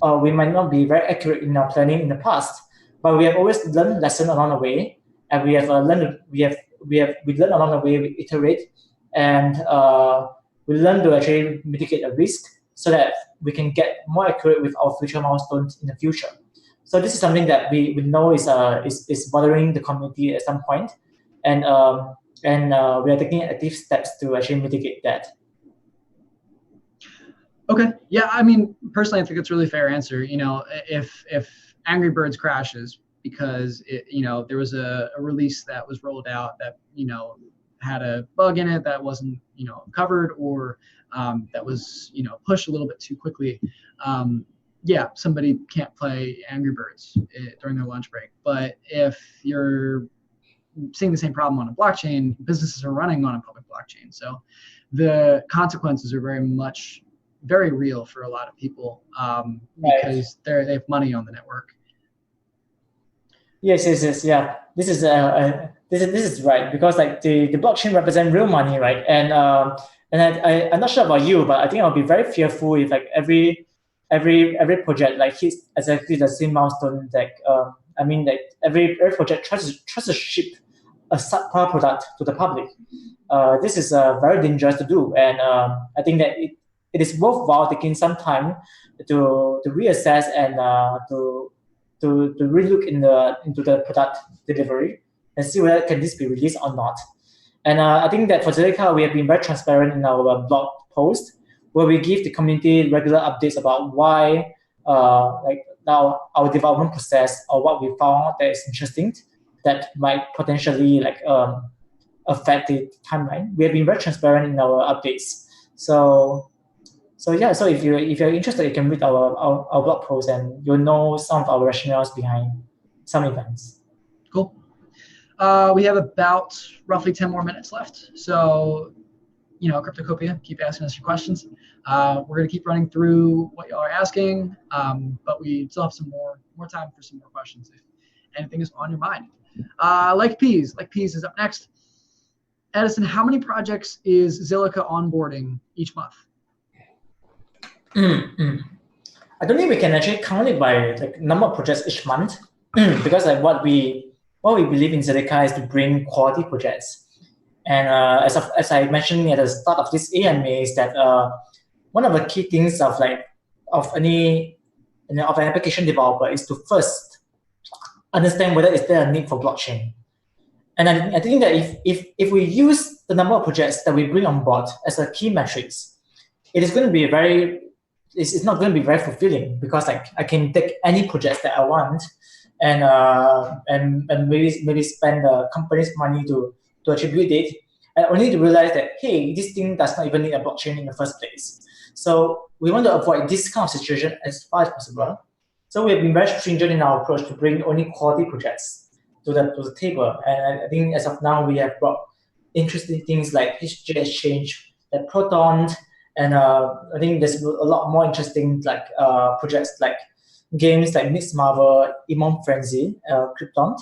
not be very accurate in our planning in the past, but we have always learned lessons along the way, and we learned along the way. We iterate, and we learn to actually mitigate the risk so that we can get more accurate with our future milestones in the future. So this is something that we know is bothering the community at some point, and we are taking active steps to actually mitigate that. Okay. Yeah. I mean, personally, I think it's a really fair answer. You know, if Angry Birds crashes because there was a release that was rolled out that had a bug in it that wasn't covered, or that was pushed a little bit too quickly, somebody can't play Angry Birds during their lunch break. But if you're seeing the same problem on a blockchain, businesses are running on a public blockchain, so the consequences are very real for a lot of people, because they have money on the network. Yes. Yeah. This is right, because like the blockchain represents real money, right? And I'm not sure about you, but I think I'll be very fearful if like every project like hits exactly the same milestone. Like every project tries to ship a subpar product to the public. This is very dangerous to do, and I think that it is worthwhile taking some time to reassess and to relook into the product delivery and see whether can this be released or not. And I think that for Zilliqa, we have been very transparent in our blog post, where we give the community regular updates about why now our development process, or what we found that is interesting that might potentially affect the timeline. We have been very transparent in our updates. So if you're interested, you can read our blog post, and you'll know some of our rationales behind some events. Cool. We have about roughly 10 more minutes left. So, Cryptocopia, keep asking us your questions. We're going to keep running through what y'all are asking, but we still have some more time for some more questions if anything is on your mind. Like Peas is up next. Edison, how many projects is Zilliqa onboarding each month? I don't think we can actually count it by like number of projects each month, because like what we believe in Zilliqa is to bring quality projects. And as I mentioned at the start of this AMA, is that one of the key things of any of an application developer is to first understand whether is there a need for blockchain. And I think that if we use the number of projects that we bring on board as a key metrics, it is going to be it's not going to be very fulfilling, because like I can take any projects that I want and maybe spend the company's money to attribute it, and only to realize that, hey, this thing does not even need a blockchain in the first place. So we want to avoid this kind of situation as far as possible. So we have been very stringent in our approach to bring only quality projects to the table. And I think as of now, we have brought interesting things like HJ Exchange, like Proton, and I think there's a lot more interesting like projects like games like Miss Marvel, Imon Frenzy, Krypton.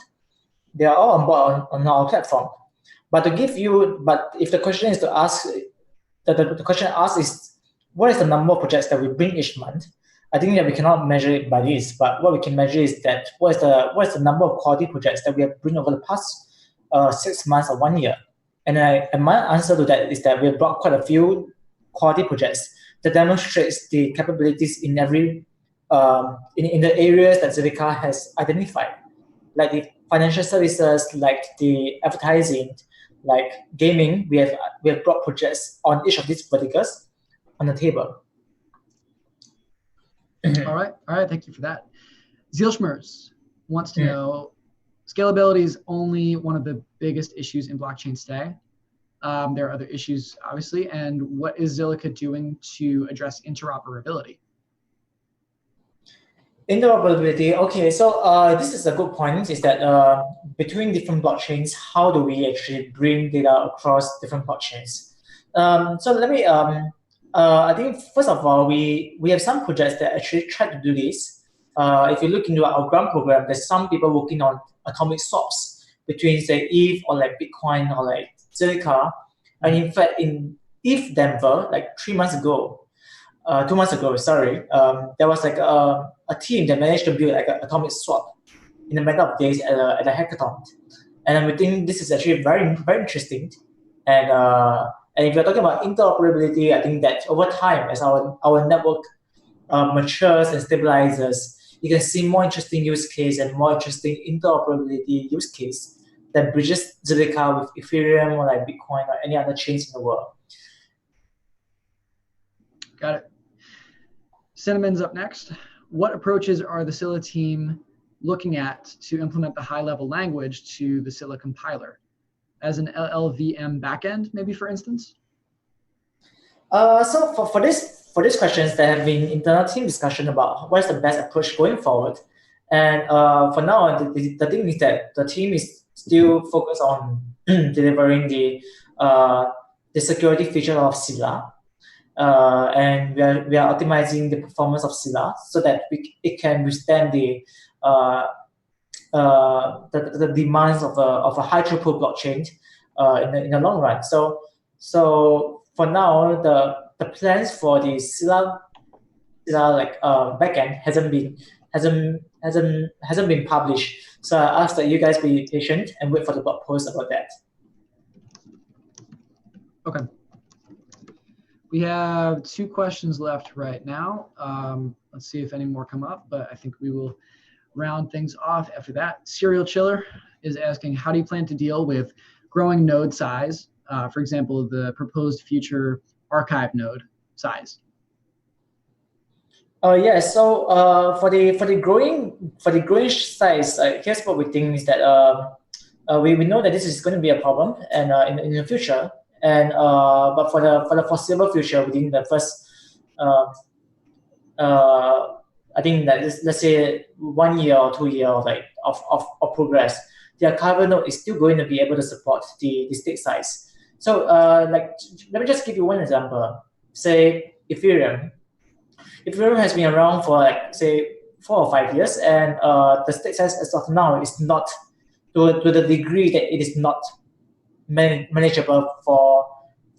They are all on board on our platform. But if the question is to ask, the question asked is, what is the number of projects that we bring each month? I think that we cannot measure it by this, but what we can measure is that what is the number of quality projects that we have bring over the past 6 months or 1 year. And my answer to that is that we have brought quite a few quality projects that demonstrates the capabilities in every in the areas that Zilliqa has identified, like the financial services, like the advertising, like gaming. We have brought projects on each of these verticals on the table. All right. Thank you for that. Zielschmers wants to know, scalability is only one of the biggest issues in blockchain today. There are other issues, obviously. And what is Zilliqa doing to address interoperability? Interoperability. Okay, so this is a good point. Is that between different blockchains, how do we actually bring data across different blockchains? So let me. I think first of all, we have some projects that actually try to do this. If you look into our ground program, there's some people working on atomic swaps between, say, ETH or like Bitcoin or like Zilliqa. And in fact, in ETH Denver, like 2 months ago, sorry, there was like a team that managed to build like an atomic swap in a matter of days at a hackathon. And we think this is actually very, very interesting. And if you're talking about interoperability, I think that over time, as our network matures and stabilizes, you can see more interesting use case and more interesting interoperability use case that bridges Zilliqa with Ethereum or like Bitcoin or any other chains in the world. Got it. Cinnamon's up next. What approaches are the Scylla team looking at to implement the high-level language to the Scylla compiler? As an LLVM backend, maybe, for instance? So for these questions, there have been internal team discussion about what is the best approach going forward. And for now, the thing is that the team is still focused on delivering the security feature of Scylla. And we are optimizing the performance of Scylla so that it can withstand the demands of a high throughput blockchain in the long run. So for now, the plans for the Scylla like backend hasn't been published. So I ask that you guys be patient and wait for the blog post about that. Okay. We have 2 questions left right now. Let's see if any more come up, but I think we will round things off after that. Serial Chiller is asking, how do you plan to deal with growing node size? For example, the proposed future archive node size. Yeah. So for the growing size, here's what we think is that we know that this is going to be a problem, and in the future, and but for the foreseeable future, within the first I think that let's say 1 year or 2 year of progress, the archival node is still going to be able to support the state size. So like, let me just give you one example. Say Ethereum. Ethereum has been around for like, say, 4 or 5 years, and the state size as of now is not to the degree that it is not manageable for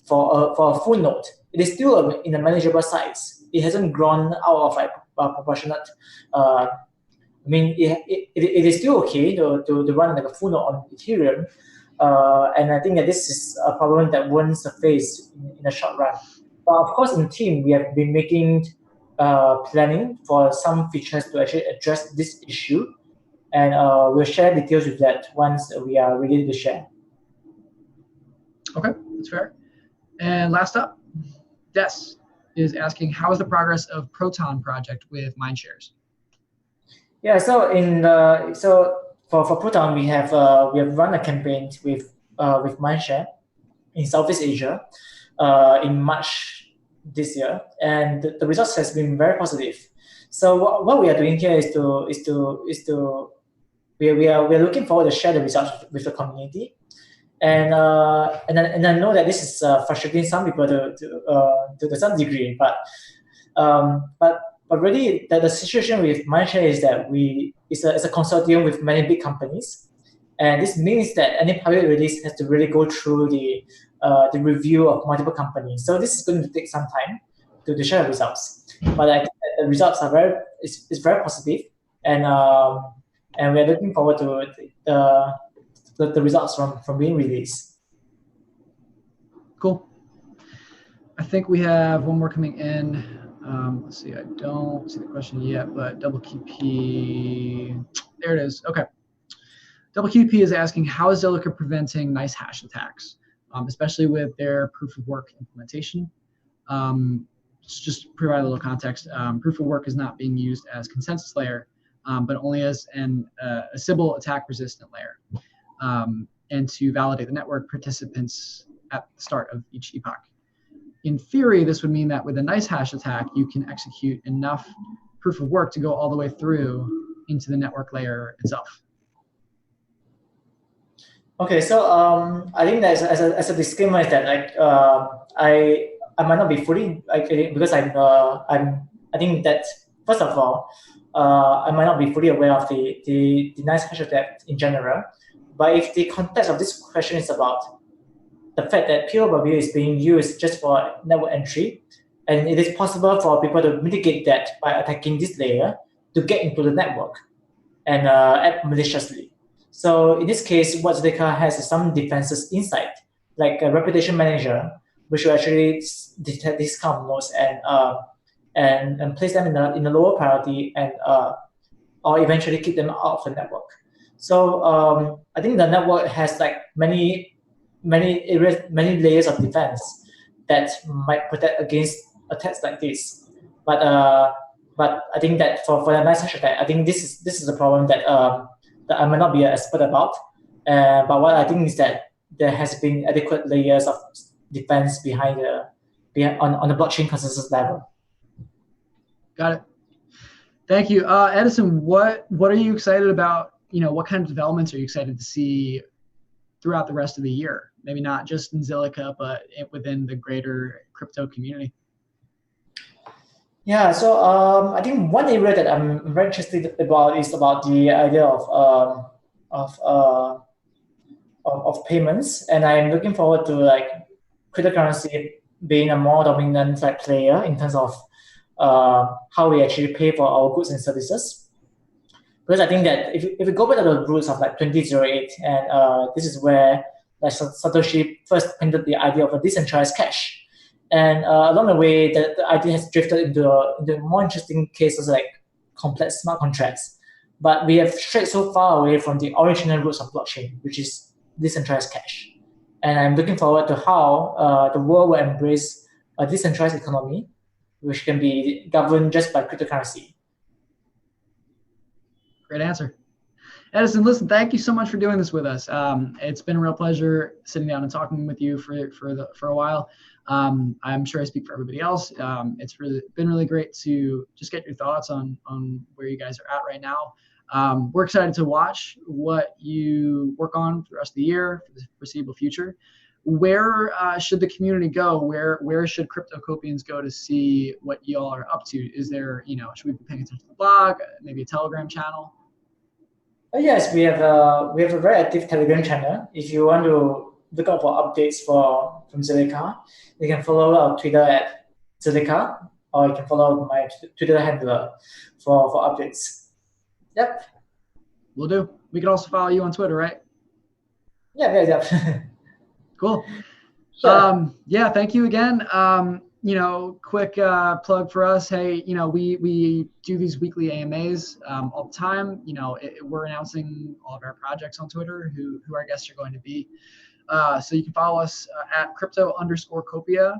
a full node. It is still in a manageable size. It hasn't grown out of like proportionate. I mean, it is still okay to run like a full node on Ethereum, and I think that this is a problem that won't surface in the short run. But of course, in the team, we have been making planning for some features to actually address this issue, and we'll share details with that once we are ready to share. Okay, that's fair. And last up, Des is asking, how is the progress of Proton project with Mindshares? Yeah, so for Proton, we have run a campaign with Mindshare in Southeast Asia in March this year, and the results has been very positive. So what we are doing here is to we are looking forward to share the results with the community, and I know that this is frustrating some people to some degree, but really the situation with Mindshare is that it's a consortium with many big companies, and this means that any public release has to really go through the review of multiple companies. So this is going to take some time to share the results, but I think that the results are very positive, and we're looking forward to the results from being released. Cool. I think we have one more coming in. Let's see, I don't see the question yet, but Double QP, there it is. Okay. Double QP is asking, how is Zilliqa preventing nice hash attacks, especially with their proof of work implementation? Just to provide a little context, proof of work is not being used as consensus layer, but only as a Sybil attack resistant layer, and to validate the network participants at the start of each epoch. In theory, this would mean that with a nice hash attack, you can execute enough proof of work to go all the way through into the network layer itself. Okay, so I think that as a disclaimer is that I might not be fully because I think that first of all I might not be fully aware of the nice hash attack in general, but if the context of this question is about the fact that POW is being used just for network entry, and it is possible for people to mitigate that by attacking this layer to get into the network and act maliciously. So in this case, what Silica has is some defenses inside, like a reputation manager, which will actually detect these kind of nodes and place them in a lower priority and or eventually kick them out of the network. So I think the network has like many areas, many layers of defense that might protect against attacks like this. But I think that for the nice hash attack, I think this is a problem that I might not be an expert about. But what I think is that there has been adequate layers of defense behind on the blockchain consensus level. Got it. Thank you, Edison. What are you excited about? What kind of developments are you excited to see throughout the rest of the year? Maybe not just in Zilliqa, but within the greater crypto community. Yeah, so I think one area that I'm very interested about is about the idea of payments, and I'm looking forward to like cryptocurrency being a more dominant player in terms of how we actually pay for our goods and services. Because I think that if we go back to the roots of 2008, and this is where Satoshi first painted the idea of a decentralized cash. And along the way, the idea has drifted into more interesting cases like complex smart contracts. But we have strayed so far away from the original roots of blockchain, which is decentralized cash. And I'm looking forward to how the world will embrace a decentralized economy, which can be governed just by cryptocurrency. Great answer. Edison, listen, thank you so much for doing this with us. It's been a real pleasure sitting down and talking with you for a while. I'm sure I speak for everybody else. It's been really great to just get your thoughts on where you guys are at right now. We're excited to watch what you work on for the rest of the year, for the foreseeable future. Where should the community go? Where should Cryptocopians go to see what y'all are up to? Is there, should we be paying attention to the blog, maybe a Telegram channel? Yes, we have a very active Telegram channel. If you want to look out for updates from Zilliqa, you can follow our Twitter at Zilliqa, or you can follow my Twitter handler for updates. Yep. Will do. We can also follow you on Twitter, right? Yeah. Cool. Sure. Yeah, thank you again. quick plug for us. Hey, we do these weekly AMAs all the time. We're announcing all of our projects on Twitter, who our guests are going to be. So you can follow us at crypto_copia.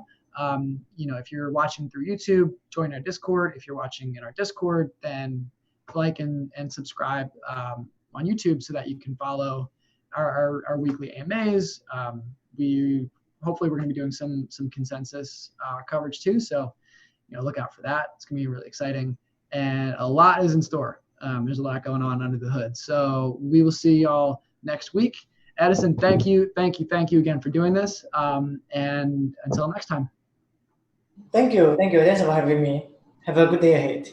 If you're watching through YouTube, join our Discord. If you're watching in our Discord, then like and subscribe on YouTube so that you can follow our weekly AMAs. Hopefully we're going to be doing some consensus coverage too. So, look out for that. It's going to be really exciting, and a lot is in store. There's a lot going on under the hood. So we will see y'all next week. Edison, thank you again for doing this. And until next time. Thank you. Thanks for having me. Have a good day ahead.